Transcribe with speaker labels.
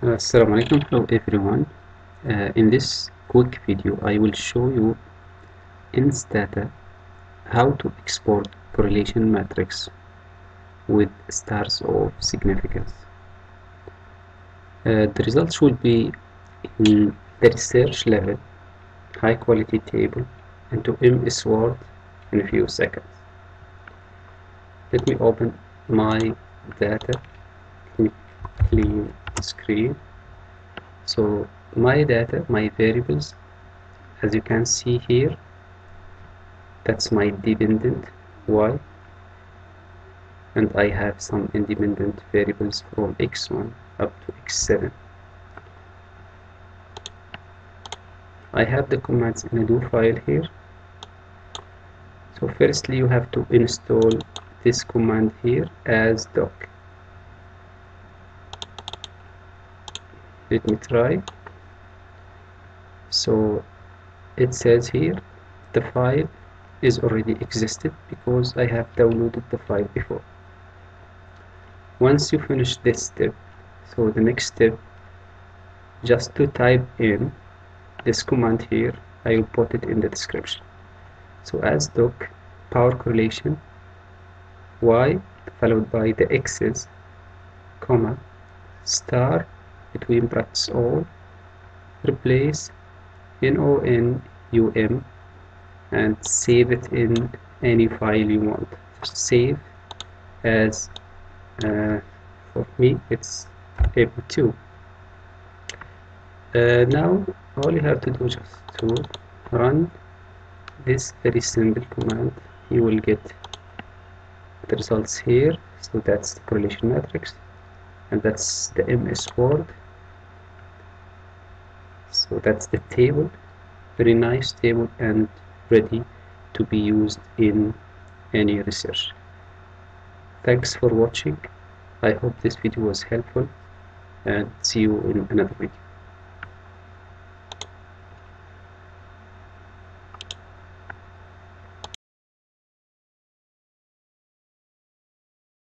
Speaker 1: Assalamu alaikum, hello everyone. In this quick video, I will show you in Stata how to export correlation matrix with stars of significance. The results will be in the research level, high quality table, into MS Word in a few seconds. Let me open my data, clean screen. So my data, my variables, as you can see here, that's my dependent y, and I have some independent variables from x1 up to x7. I have the commands in a do file here. So firstly you have to install this command here as doc. Let me try. So it says here the file is already existed because I have downloaded the file before. Once you finish this step, so the next step, just to type in this command here, I will put it in the description. So as doc power correlation y followed by the x's, comma, star between brackets all, replace NONUM and save it in any file you want. Just save as for me it's AP2. Now all you have to do is just to run this very simple command. You will get the results here. So that's the correlation matrix, and that's the MS Word. So that's the table, very nice table and ready to be used in any research. Thanks for watching. I hope this video was helpful, and see you in another video.